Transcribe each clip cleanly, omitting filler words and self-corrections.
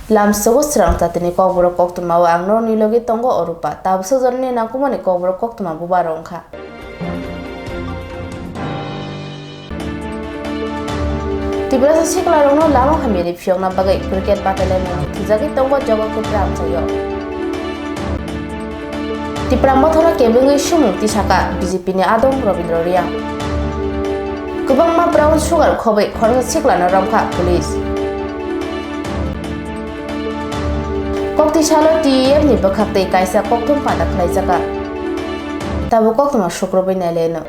Lamsogo Swrangchati ni Kokborok Koktwma wa angno ni logi tongo orupa tabso zorni nakuma ni Kokborok Koktwma bubarongkha. Tibrasa sikla rongno lama hamiri phyongna bagai cricket batale mo thijagi tongo jogo kupram chayo. Tiprammo thora kebengi sumung tisaka BJP ni Adong Robindro Riang. Kubangma brown sugar khobai khorsa sikla na rongkha police. Kokti shalo TF ni bakhakte kaisa Koktwma da khlaijaka. Tabu Koktwma shukrobai naleno.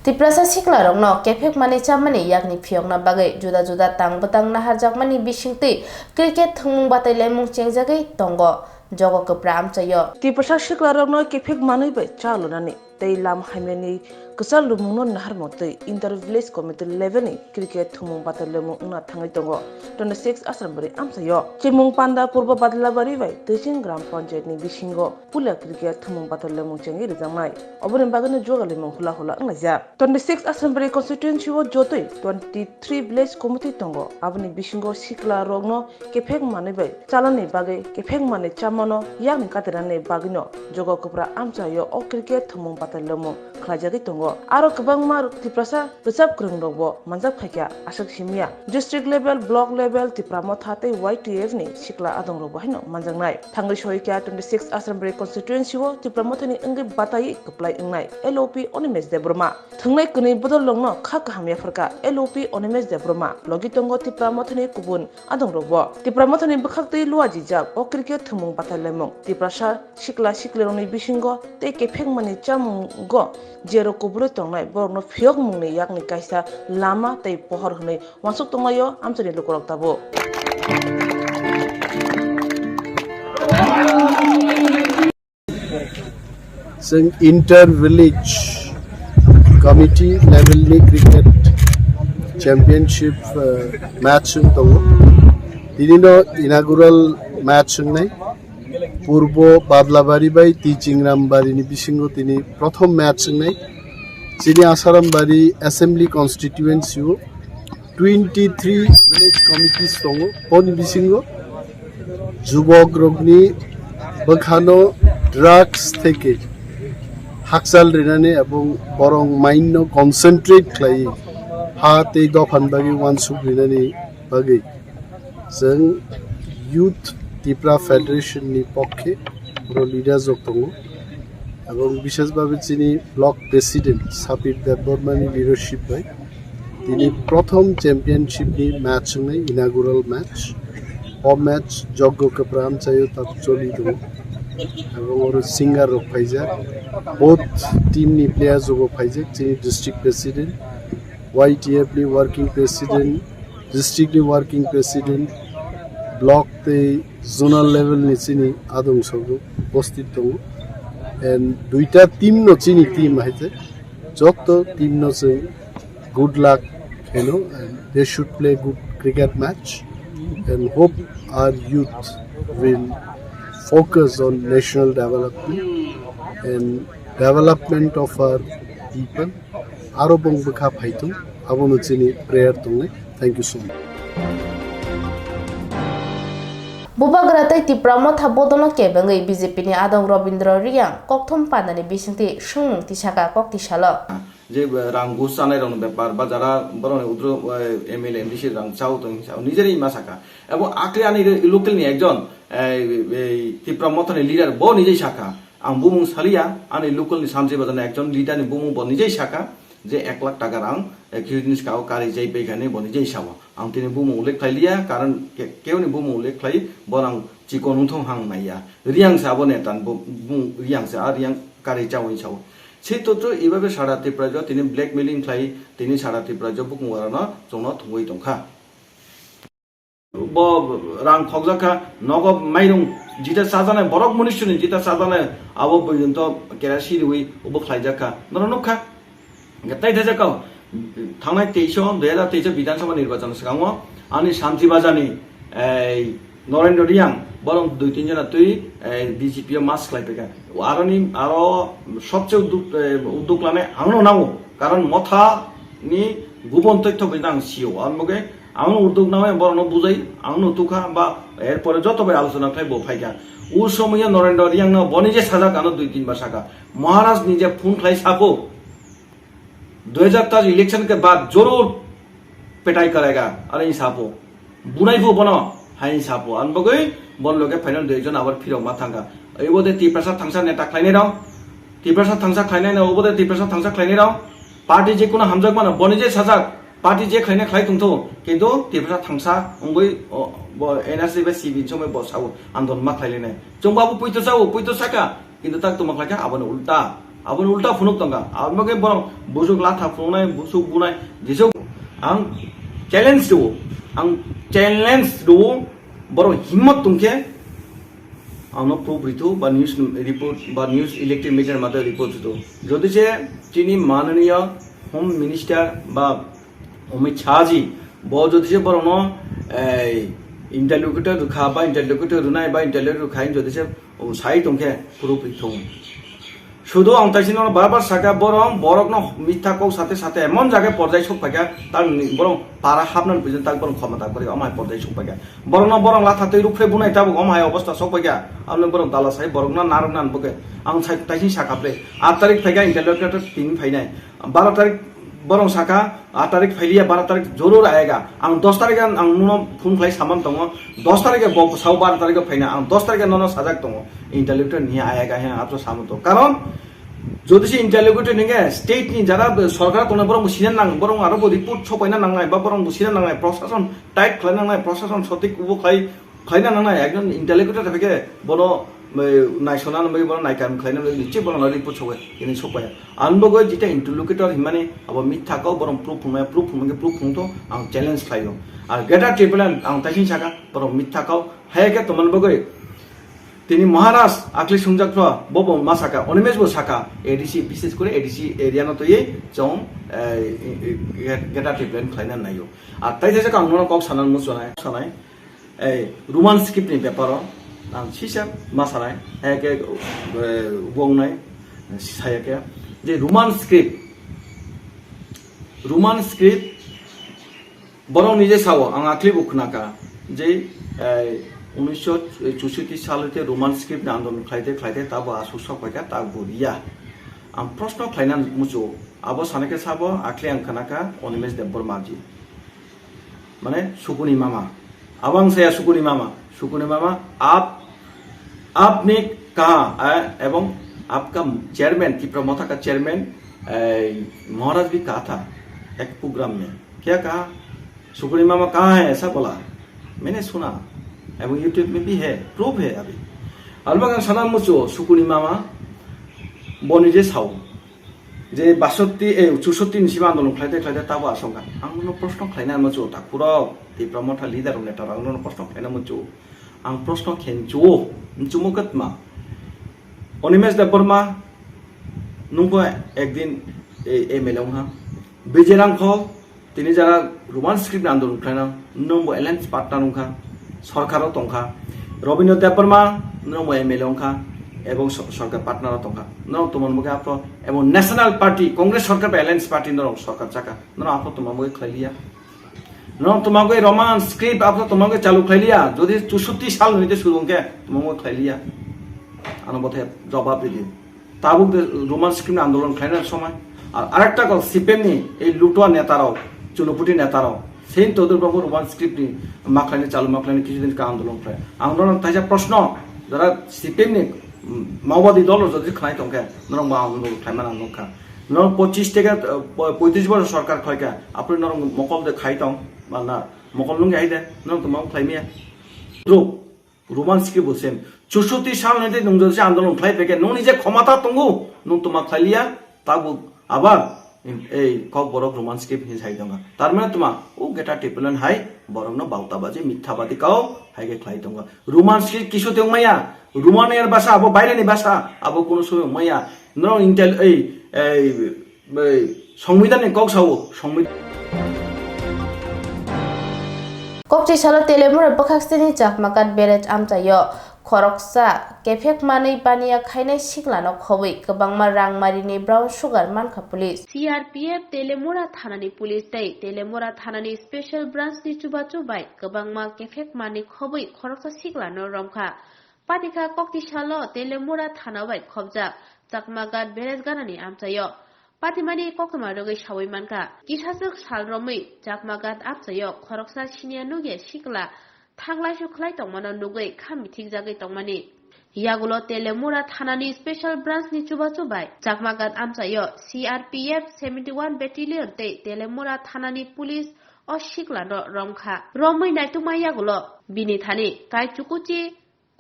Tiprasa sikla rongno kefek mani chamani yakni phyongna bagai juda juda tang batang nahar jakmani bisingti cricket thungmung batai lemung chengjagai tongo jogo kupram chayo. Tiprasa sikla rongno kefek mani bai chalunani tei lam haimeni kusal lumungno nahar motei inter village committee level ni cricket thumung batai lemung na thangai tongo 26 asrambari amsayo chimung panda purba badlabari bai tejing gram panchayat ni bisingo pula cricket thumung batai lemung chengi rijamai oborin bagani joga lemung hula hula nglaja 26 asrambari constituency wo jotoi 23 village committee tongo aboni bisingo sikla rogno kefek mani bai chalani bagai kefek mani chamano yakni katerane bagino jogo kupra amsayo o cricket thumung batai lemung khlajagi tongo aro kabangma tiprasa resap krungdogbo manjak phaikya asak simia district level block level tipramo thate YTF ni sikla adong robo haino manjangnai thangai soikya 26 assembly constituency wo tipramo thani engi batai kaplai engnai LOP onimes debroma thangnai kuni bodol longno kha kahamya farka LOP onimes debroma logi tongo tipramo thani kubun adong robo tipramo thani bkhaktai luaji jak o cricket thumung batai lemong tiprasa sikla sikleroni bisingo te kefeng mani chamung go jero kubro tongnai borno phiok mungni yakni kaisa lama tei pohor hnai wansuk tonglayo amchani lukorok tabo Sing inter village committee level ni cricket championship match tongo dinino inaugural match nai purbo badlabari bai tichingrambari ni bisingo tini prothom match nai chini asarambari assembly constituency 23 village committees tongo pon bisingo jubok rogni bakhano drugs theke haksal rinane ebong borong mind no concentrate khlai ha te dofan bagi wansuk rinane bagi jeng youth Tripura Federation ni পক্ষে পুরো leaders tongo এবং বিশেষভাবে যিনি block president Sabir দেববর্মানি leadership by তিনি প্রথম championship নি match নাই ইনাগুরাল ম্যাচ ও ম্যাচ যজ্ঞকে প্রাণ চাইও তার চলি দো এবং ওর সিঙ্গার রক ফাইজা বোথ টিম নি প্লেয়ার্স ওগো ফাইজা যিনি ডিস্ট্রিক্ট প্রেসিডেন্ট YTF নি ওয়ার্কিং প্রেসিডেন্ট ডিস্ট্রিক্ট নি working president block the zonal level ni chini adong sogo postit tongo and duita team no chini team haite jotto team no se good luck and they should play good cricket match and hope our youth will focus on national development and development of our people arobong bukha phaitum abono chini prayer tongle thank you so much Bubagratai Tipramo Thabodono kebengai BJP ni Adong Robindro Riang Koktwma ni bisingti sungmung tisaka kokti shalo যে রাং ঘুষ চানাই রং ব্যাপার বা যারা বড় উদ্র MLA MDC রাং চাও তো নিজেরই মাসাকা এবং আকলে আনি লোকালনি একজন ত্রিপুরা মথনি লিডার ব নিজেই শাখা আং বুমুং সালিয়া আনি লোকালনি সামজে বাজানে একজন লিডারনি বুমুং ব নিজেই শাখা যে 1 লাখ টাকা রাং কিউনিস কাও কারি যাই বেগানে ব নিজেই সাওয়া আং তিনি বুমুং উল্লেখ খাইলিয়া কারণ কেউনি বুমুং উল্লেখ খাই বরাং চিকন উথং হাং মাইয়া রিয়াং সাবো নেতান বুমুং রিয়াং সা আর রিয়াং কারি চাওই সাও সেই তত্র এইভাবে সারা ত্রিপুরা তিনি ব্ল্যাকমেলিং খাই তিনি সারা ত্রিপুরা বুকুং ওরানো জন্য থুই দংখা ব রাং খগজাখা নগ মাইরং জিতা সাজানে বরক মনুষ্যনি জিতা সাজানে আবো পর্যন্ত কেরাসি রুই ওব খাইজাখা নরনখা গতাই থাজাকাও থাংনাই 2023 বিধানসভা নির্বাচন সিগাङो आंनि शान्ति बाजानि नरेन्द्र रियां বরং 2-3 जना তুই BJP মাস খাইবেকা আরো সবচেয়ে উদ্যোগ লানে আংনো নাও কারণ মথা নি গুবন তথ্য বিদাং সিও আমগে আমি উদ্যোগ নামে বরং বুঝাই আমি তুখা বা এরপরে যতবার আলোচনা খাইব ফাইকা ও সময় নরেন্দ্র রিয়াং বনি যে সাজা কানো 2-3 बार साका महाराज निजे फोन खाई साको 2023 इलेक्शन के बाद जरूर पिटाई करेगा अरे सापो बुनाई फो बनो हाई सापो अनबगै बन लोगे फाइनल दुइजन आबार फिरौ मा थांगा ओइबोदे तिप्रसाद थांसा नेता खाइने राव तिप्रसाद थांसा खाइने न ओबोदे तिप्रसाद थांसा खाइने राव पार्टी जे कुना हमजक मानो बनि जे साजा पार्टी जे खाइने खाइ तुंथो किन्तु तिप्रसाद थांसा अंगै एनआरसी बे सीबी जमे बसाव आन्दोलन मा खाइलेने जोंबाबो पुइतो साका किन्तु ताक तुमा खाइका आबन उल्टा फुनुक तंगा आबमगे बरं बुजुक लाथा फुनाय बुसुक बुनाय दिसौ आं चैलेंज दो बरं हिम्मत तुमके आंनो प्रूफ रितु बा न्यूज रिपोर्ट बा न्यूज इलेक्ट्रिक मीडिया माते रिपोर्ट रितु যদি যে তিনি মাননীয় হোম মিনিস্টার বা অমিত শাহজি যদি যে বরং इंटरलोक्यूटर रुखा बा इंटरलोक्यूटर रुनाय बा इंटरलोक्यूटर रुखाय যদি যে সাই तुमके प्रूफ रितु শুধু অন্তাইছিন বারবার সাকা বরং মিথ্যাকও সাথে সাথে এমন জায়গায় পর্যায় সপাইকা তার বরং পারা হাবনান বুঝেন তার বরং ক্ষমতা করে আমায় পর্যায় সপাইকা বরং লাথা তৈ রুফে বুনাই তাবো আমায় অবস্থা সপাইকা আপনি বরং দালা সাই বরং না নারক নান বকে আং তাইছিন সাকাপ্রে 8 তারিখ ফাইকা इंटरलोक्यूटर তিন ফাইনাই 12 তারিখ बरं साका 8 तारिख फैलिया 12 तारिख जरूर आएगा आं 10 तारिख आं नुनो फुन फ्लाइ सामान दङ 10 तारिख साउ 12 तारिख फैना आं 10 तारिख ननो साजाक दङ इंटरलोक्यूटर नि आएगा हे आपरो सामो तो कारण যদি সে इंटरलोक्यूटर निगे स्टेट नि যারা সরকার তনে বরং বুঝিনা নাং বরং আরো রিপোর্ট ছপাইনা নাংনাय বা বরং বুঝিনা নাংनाय প্রশাসন টাইট খাইনাংनाय প্রশাসন সঠিক উবো খাইনা নাংनाय একজন इंटरलोक्यूटर থেকে বড় नायसना नम्बर बरं नायकाम खाइना निचे बरं रिपोर्ट छबाय इनि छपाया आनबगय जिता इंटरलोक्यूटर हिमाने अब मिथ्याखौ बरं प्रूफ फुंतो आं चैलेंज खाइयो आर गेटा ट्रिब्यूनल आं ताइसिन साका बरं मिथ्याखौ हायके तमनबगय তিনি মহারাজ আকলি সংজাক্র বব মাসাকা অনিমেশ বসাকা এডিসি বিশেষ করে এডিসি এরিয়া নতয়ে জং গেটা টিপ্লেন খাইনা নাইও আর তাই যে কাং নন কক সানান মুসনাय এই রোমান স্ক্রিপ্টনি ব্যাপার आं सिसाब मासानाय एके बुंनाय सायके जे रोमान स्क्रिप्ट बरं निजे साव आं आखलि बुखनाका जे 1964 सालते रोमान स्क्रिप्ट आंदोलन खाइते ताबो आसु सपायका ता बुरिया आं प्रश्न खाइना मुचो आबो सानेके साबो आखलि आं खानाका अनिमेश देबबर्माजी माने सुकुनि मामा आबां साया सुकुनि मामा आपने कहा एवं आपका चेयरमैन त्रिपुरा मोथा का चेयरमैन महाराज भी कहा था एक प्रोग्राम में क्या कहा सुकुनी मामा कहाँ है ऐसा बोला मैंने सुना एवं यूट्यूब में भी है प्रूफ है अभी अलबा साना मुचो सुकुनी मामा बनिजे साव जे 64 निसिम आंदोलन खाइते ताबो आसंगा आंनो प्रश्न खाइना मुचो ताकुरा त्रिपुरा मोथा लिडार नेता आंनो प्रश्न खाइना मुचो आं प्रश्न खेंचो कोक्तमा अनिमेश देबबर्मा नुंको एकदिन एमएलए हा बेजेरांखौ तिनि जारा रोमान स्क्रिप्ट आंदोलन खाइना नंबो एलायंस पार्टनार नुंखा सरकाराव तंखा रविन्द्र देबबर्मा नंबो एमएलए नुंखा एवं सरकार पार्टनार तंखा नं तुमनबगे आपरो एवं नेशनल पार्टी कांग्रेस सरकार एलायंस पार्टी नं सरकार चाका नं आपरो तुमनबगे खैलिया नं तुमनबगे रोमान स्क्रिप्ट आपरो तुमनबगे चालू खैलिया যদি 64 साल হইতে শুরুকে तुमनबगे खैलिया आनो बथे जवाब दि ताबो रोमान स्क्रिप्ट आंदोलन खाइनार समय আর আরেকটা কথা সিপিএমনি এই লুটোয়া নেতারাও চুনোপুটি নেতারাও সেই তদুরবাবু রোমান স্ক্রিপ্ট মাখলাইনে চালু মাখলাইনে কিছুদিন কা আন্দোলন তাইজা প্রশ্ন যারা সিপিএমনি মাওবাদী দল যদি খাই তংকে নরং মা আন্দোলন খাইমানা নখা নরং 25 থেকে 35 বছর সরকার খাইকা আপনি নরং মকল দে খাইতং মানা মকল লুঙ্গে আইদে নরং তোমা খাইমিয়া रोमान स्क्रिप्ट बोसेम 64 साल नेते नंजोसे आंदोलन खाइ पेके ननि जे क्षमता तंगु नं तुमा खालिया ताबो आबार ए ककबरक रोमान स्क्रिप्ट नि साइदंगा तारमाने तुमा ओ गेटा टिपलन हाय बरंनो बाउताबाजे मिथ्याबादी काओ हायगे खाइ दंगा रोमान स्क्रिप्ट किसु तेंमाया रोमानियर भाषा आबो बाइरेनि भाषा आबो कोनो समय माया नं इंटेल ए संविधाननि कक सावो संविधान Kokchi salo telemur bakhaksini chakmakat berech amchayo खरकसा केफेक मानै पानिया खायनाय सिग्लानो खबै गोबांमा रांमारिनि ब्राउन सुगार मानखा पुलिस CRPF तेलेमुरा थानानि पुलिस तै तेलेमुरा थानानि स्पेशल ब्रान्चनि चुबाचुबाय गोबांमा केफेक मानै खबै खरकसा सिग्लानो रमखा पातिखा कक्तिसालो तेलेमुरा थानाबाय खबजा चाकमागात बेरेजगानानि आमचायो पातिमानि कोक्तमा रगै सावै मानखा किसासक सालरमै चाकमागात आमचायो खरकसा सिनिया नुगे सिग्ला थांलाय सुख्लाय तंमानो नुगै खामिथिक जागै तंमानि यागुलो तेलेमुरा थानानि स्पेशल ब्रान्चनि चुबाचुबाय चाकमागात आमचायो CRPF 71 बेटेलियन तै तेलेमुरा थानानि पुलिस अ सिग्लानो रमखा रमै नायतुमा यागुलो बिनि थानि काइचुकुचि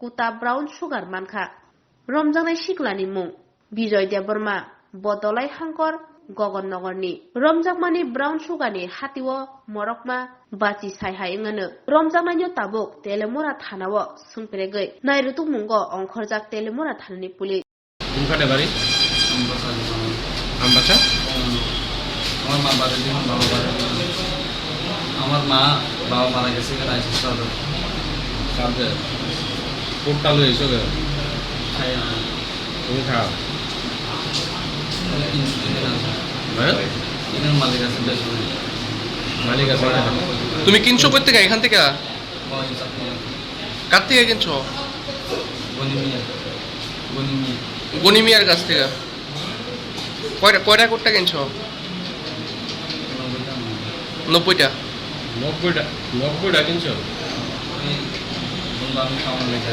कुता ब्राउन सुगार मानखा रमजांनाय सिग्लानि मुं बिजय देबबर्मा बदलाय हांकर गगननगरनि रमजांमानि ब्राउन सुगारनि हातिवो मरकमा बाची सायहायङनो रमजांनायनि ताबुक तेलेमुरा थानावो सुंप्रेगै नायरुतु मुंगो अंखरजाक तेलेमुरा थानानि पुलिस बुंखाने बारि আমবাসা আমার মা বাড়ি দিন বাবা বাড়ি আমার মা বাবা মারা গেছে রাইছে সব সাথে কোটটা লই এসো গে খাই না তুমি খাও হ্যাঁ এখানে মালিক আছে বেশ মালিক আছে তুমি কিনছো কই থেকে এখান থেকে বই চাকরি কার থেকে কিনছো গনিমিয়া গনিমিয়ার কাছ থেকে কয়টা কোটটা কিনছো 90টা 90টা কিনছো বললাম খাওয়া লেখা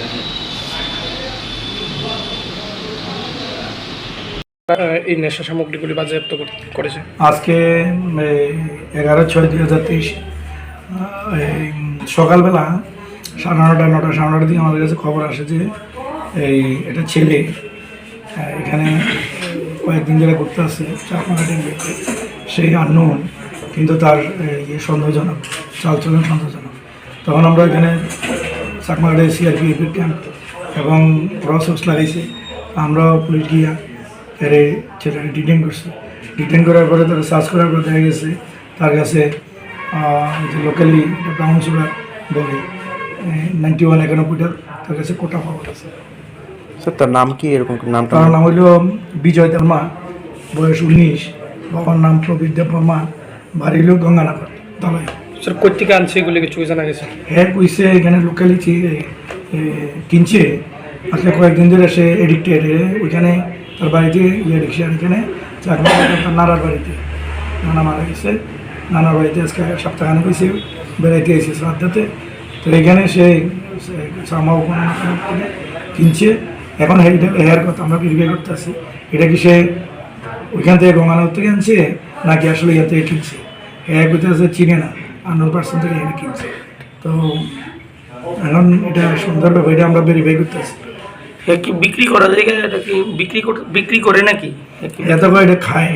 এই নেশা সামগ্রীগুলি বাজেয়াপ্ত করেছে আজকে 11/6/2023 সকালবেলা 9:30 দিকে আমাদের কাছে খবর আসে যে এটা ছেলে এখানে কয়েকদিন ধরে ঘুরতে আসছে চাকমাঘাটের ভিতরে সেই আননোন কিন্তু তার সন্দেহজনক চালচলন সন্দেহজনক তখন আমরা এখানে চাকমাঘাটের CRPF ক্যাম্প এবং প্রসেস লাগাইছে আমরা পুলিশ গিয়া এর ছেলেকে ডিটেন করার পরে তারা সার্চ করার পর দেখা গেছে তার কাছে লোকালি ব্রাউন সুগার বলে 91 তার কাছে কোটা পাওয়া গেছে। স্যার তার নাম কি এরকম নামটা তার নাম হইল বিজয় দেববর্মা, বয়স 19, বাবার নাম প্রবীর দেববর্মা, বাড়ি হইল গঙ্গানগর দলাই। স্যার কোথা থেকে আনছে এগুলি কিছু জানা গেছে? হ্যাঁ কইছে এখানে লোকালি কিনছে আসলে কয়েকদিন ধরে সে এডিক্টেড ওইখানে তার বাড়িতে রিক্সার এখানে তার নানার বাড়িতে নানা মারা গেছে, নানার বাড়িতে আজকে সপ্তাহখানে কইছে বেড়াইতে এসে শ্রাদ্ধাতে তো এখানে সে সামাও কিনছে। এখন হেয়ার কথা আমরা ভেরিফাই করতে আসি এটা কি সে ওইখান থেকে গঙ্গানগর থেকে আনছে নাকি আসলে ইয়া থেকে কিনছে। হ্যাঁ করতে আছে চিনে না 100% থেকে এখানে কিনছে। তো এখন এটা সুন্দর ব্যাপার, এটা আমরা ভেরিফাই করতে আসি। কি বিক্রি করা যায়? এটা কি বিক্রি করে নাকি? এত এটা খায়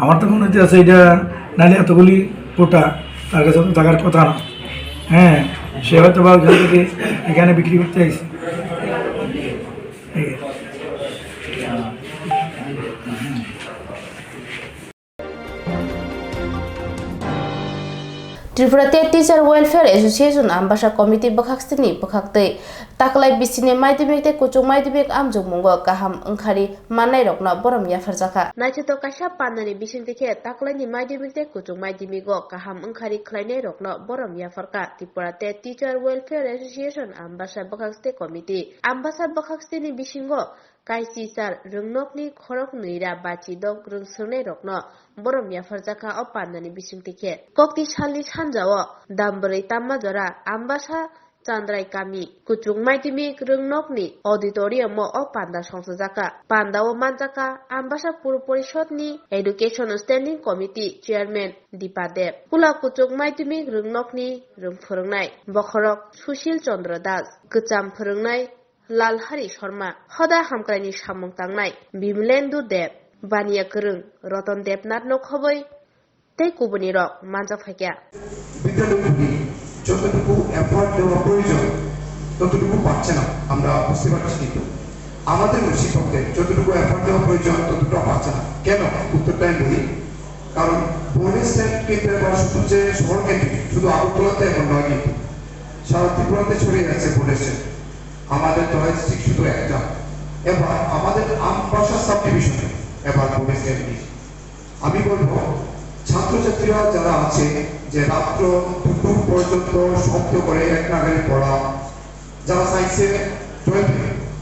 আমার তো মনে হচ্ছে এটা নাহলে এতগুলি কোটা তার কাছে তো থাকার কথা না। হ্যাঁ সে হয়তো বা ওখান থেকে এখানে বিক্রি করতে আসছে। Tripura teacher welfare association Ambassa committee बखाक्सनि बखाक्तै ताकलाय बिसिनि माइदिमिक ते कुचुं माइदिमिक आमजुग मुंगो गाहाम ओंखारि माननाय रकना बरम याफारजाखा नाइचेतो कासा पाननानि बिसिंतिखे ताकलायनि माइदिमिक ते कुचुं माइदिमिगो गाहाम ओंखारि खलायनाय रकना बरम याफारका Tripura teacher welfare association Ambassa बखाक्सते कमिटी आम्बासा बखाक्सतिनि बिसिंगो काइसि सार रोंनकनि खरक नैरा बाचि दग रोंसोंनाय रकना बरम याफारजाखा अ पाननानि बिसिंतिखे कक्ति सालनि सानजाओ दामबरै ताम्मा जरा आम्बासा चांद्राय कामी कुचुं माइदिमिक रोंनकनि ऑडिटोरियम अ पान्दा संसजाका पान्दाओ मानजाका आम्बासा पुर परिषदनि education standing committee chairman Dipa Deb कुला कुचुं माइदिमिक रोंनकनि रोंफोरोंनाय बखरक सुशील चंद्र दास गोजाम फोरोंनाय लालहारी शर्मा हदा हामक्रायनि सामं तांनाय बिमलेन्दु देव बानिया गोरों रतन देबनाथ नखबै तै कुबुनि रक मानजा फाइकिया বিদ্যালয়গুলি যতটুকু এফোর্ট দেওয়া প্রয়োজন ততটুকু পাচ্ছে না আমরা বুঝতে পারছি, কিন্তু আমাদের শিক্ষকদের যতটুকু এফোর্ট দেওয়া প্রয়োজন ততটুকু পাচ্ছে না। কেন? উত্তরটা আমি বলি, কারণ বোর্ডের স্টেট কেন্দ্রের পড়া শুধু যে শহর কেন্দ্রিক, শুধু আগরতলাতে এখন নয়, কিন্তু সারা ত্রিপুরাতে ছড়িয়ে গেছে বোর্ডের স্টেট। আমাদের ডোমেস্টিক শুধু একটা। এবার আমাদের আমবাসা সাব ডিভিশনে এবার প্রবেশের আমি বলবো ছাত্রছাত্রীরা যারা আছে যে রাত্র 2 পর্যন্ত শব্দ করে এক নাগারে পড়া, যারা সায়েন্সে 12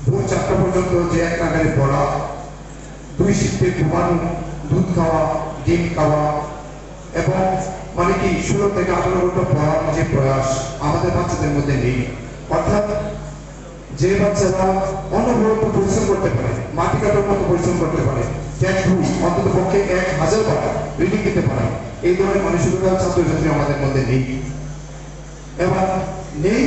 ভোর 4টা পর্যন্ত যে এক নাগারে পড়া, 2 শিফটে ঘুমানো, দুধ খাওয়া, ডিম খাওয়া এবং মানে কি 16 থেকে 18 ঘন্টা পড়ার যে প্রয়াস আমাদের বাচ্চাদের মধ্যে নেই। অর্থাৎ যে বাচ্চারা অনবরত পরিশ্রম করতে পারে, মাটি কাটার মতো পরিশ্রম করতে পারে, অন্তত পক্ষে 1000 বার রিডিং দিতে পারে, এই ধরনের মানসিকতা ছাত্রছাত্রী আমাদের মধ্যে নেই। এবার নেই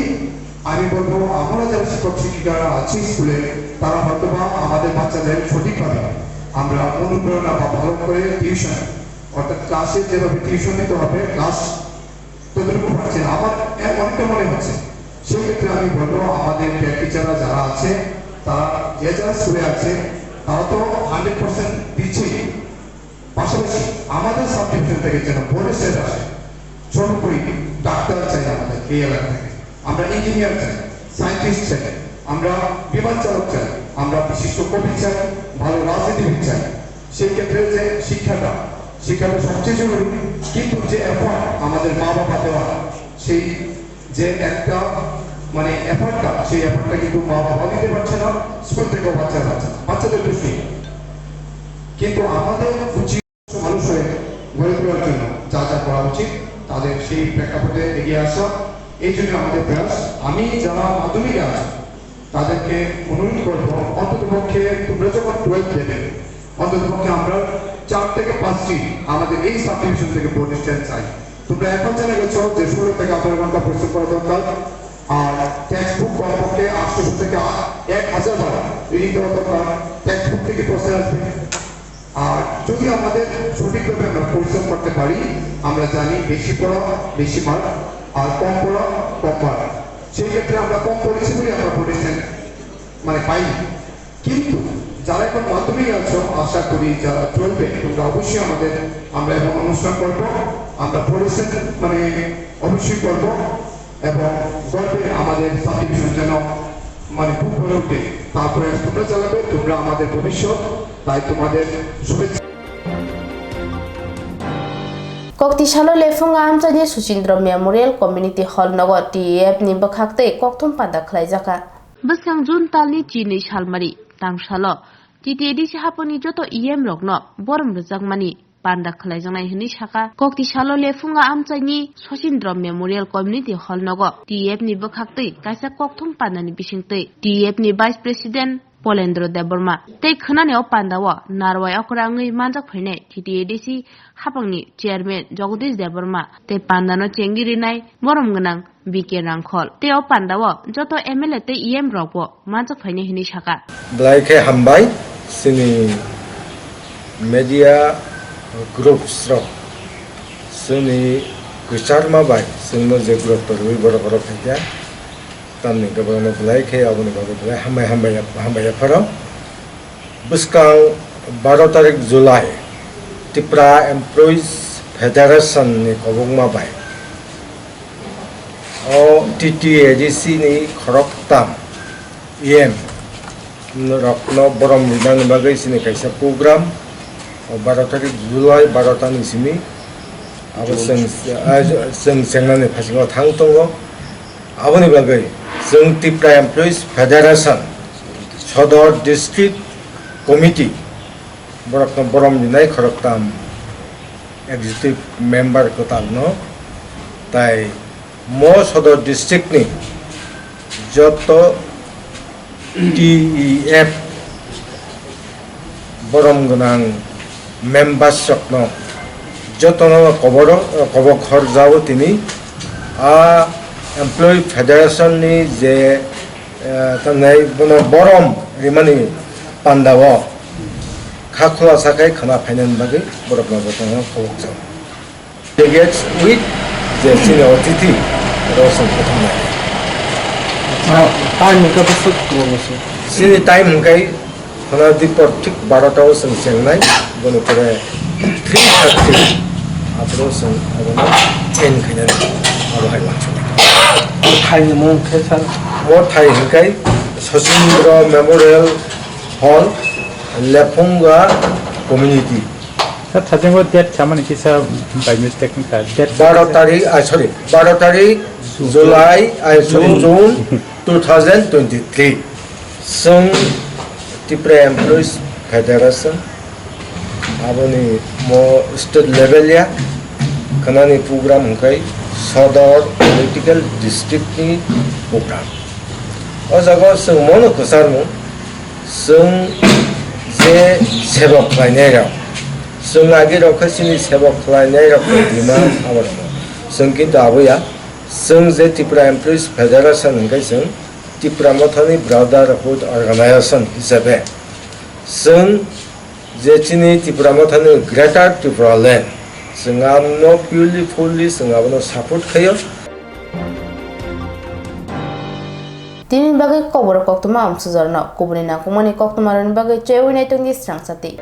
আমি বলবো আমরা যারা শিক্ষক শিক্ষিকারা আছি স্কুলে, তারা হয়তো বা আমাদের বাচ্চাদের সঠিকভাবে আমরা অনুপ্রেরণা বা ভালো করে টিউশন, অর্থাৎ ক্লাসে যেভাবে টিউশন দিতে হবে ক্লাস ততটুকু পাচ্ছে না, আমার অনেকটা মনে হচ্ছে। সেই ক্ষেত্রে আমি বলবো আমাদের টিচাররা যারা আছে, তারা যে যারা স্কুলে আছে তারা তো 100% দিচ্ছে, পাশাপাশি আমাদের সাবডিভিশন থেকে যেন বোর্ডের আসে, সর্বোপরি ডাক্তার চাই আমাদের এই এলাকা থেকে, আমরা ইঞ্জিনিয়ার চাই, সায়েন্টিস্ট চাই, আমরা বিমান চালক চাই, আমরা বিশিষ্ট কবি চাই, ভালো রাজনীতিবিদ চাই। সেই ক্ষেত্রে যে শিক্ষাটা সবচেয়ে জরুরি, কিন্তু যে এফোর্ট আমাদের মা বাবা দেওয়া, সেই যে একটা মানে এফোর্টটা, সেই এফোর্টটা কিন্তু মা বাবা দিতে পারছে না, স্কুল থেকেও বাচ্চাদের দোষ নেই। কিন্তু আমাদের উচিত মানুষ হয়ে গড়ে তোলার জন্য যা যা করা উচিত তাদের সেই প্রেক্ষাপটে এগিয়ে আসা, এই জন্য আমাদের প্রয়াস। আমি যারা মাধ্যমিকে আছে তাদেরকে অনুরোধ করবো অন্তত পক্ষে তোমরা যখন 12 দেবে, অন্তত পক্ষে আমরা 4 থেকে 5টি আমাদের এই সাব ডিভিশন থেকে বোর্ড স্ট্যান্ড চাই। তোমরা এখন জেনে গেছো যে 16 থেকে 18 ঘন্টা পরিশ্রম করা দরকার, আর টেক্সট বুক কমপক্ষে 800 থেকে 1000 বার রিডিং দেওয়া দরকার, টেক্সট বুক থেকে প্রশ্ন আসবে। আর যদি আমাদের সঠিকভাবে আমরা পরিশ্রম করতে পারি, আমরা জানি বেশি পড়া বেশি মার্ক, আর কম পড়া কম মার্ক। সেই ক্ষেত্রে আমরা কম পড়েছি বলে আমরা পড়েছেন মানে পাইনি। কিন্তু যারা এখন মাধ্যমিক আছো, আশা করি যারা চলবে তোমরা অবশ্যই আমরা এখন অনুষ্ঠান করবো, আমরা পরিশ্রম মানে অবশ্যই করবো এবং গর্বে আমাদের সাবডিভিশন যেন মানে খুব হয়ে ওঠে। তারপরে তোমরা চালাবে, তোমরা আমাদের ভবিষ্যৎ, তাই তোমাদের শুভেচ্ছা। Koktishalo lefung amchani Suchindra Memorial Community Hall nago TF ni bakhakte koktum pada khlaijaka. Basang Jun talni chini shalmari tangshalo TTD si haponi joto EM rokno borom rjakmani panda khlaijangnai hini saka Koktishalo lefunga amchani Suchindra Memorial Community Hall nago TF ni bakhakte kaisa koktum pandani bisingte TF ni Vice President Polendro Deborma tei khnaneও pandawo narwai okrangui manjak phaine TTDC hapangni chairman Jagdish Deborma tei pandano chengiri nai borom gnang BK Rangkhol teo pandawo joto MLA tei EM rokbo manjak phaine hini saka blaike hambai sini media groups ro sini kusarma bai sini je group torui boro phaya tamni gabano blaike aboni babu blai hambai pharo buskang 12 tarik July Tipra Employees Federation ni Kokborok bai o TTADC ni Koktwma EM rokno borom lidang bagai sini kaisa program 12 tarik July 12 tani sini abo seng sengnani phasingo thangtongo aboni bagai जों Tipra Employees Federation Sodor District Committee borom dinai Koktwma executive member ko talno tai mo Sodor District ni joto TEF borom gunang members sokno joto no Kokborok khor jao tini a Employee Federation ni je tanai bono borom rimani pandawo khakhola sakai khana phainen bagi borok ma botong khobokja delegates with the senior otiti rosan kothma time ka basuk komosu sini time kai khana dipor thik 12 ta sing sengnai bono pore 3:30 apro sing abono 10 khainan aro hai ma thai mo khai hingkai 서신드로 메모리얼 홀 레퐁가 커뮤니티 자전거 데트 자만 기사 by mistake 데트 12 तारिख जुलाई जून 2023 जों Tripura एमप्लयिज Federation आबोनि मो state लेभेलया खनानि programme हंखाय सदर political district नि programme ओ जागाव जों मनो खसारमु जों जे सेबक खालायनायाव जों आगे रखसिनि सेबक खालायनायाव दिमा आबादमो जों किन्तु आबैया जों जे त्रिपुरा एमप्लयिज फेडारेशन हंखाय जों त्रिपुरा मथानि ब्रादारहुड अर्गानाइजेशन हिसाबै जों जेचिनि त्रिपुरा मथानि ग्रेटर त्रिपुरा लैंड जों आमनो पिउरलि फुललि जों आबनो सापर्ट खायो Tinin bagay Kokborok Koktwma amsuzarno kubuni na kumani Koktwma ron bagay chewi na itong Swrangchati.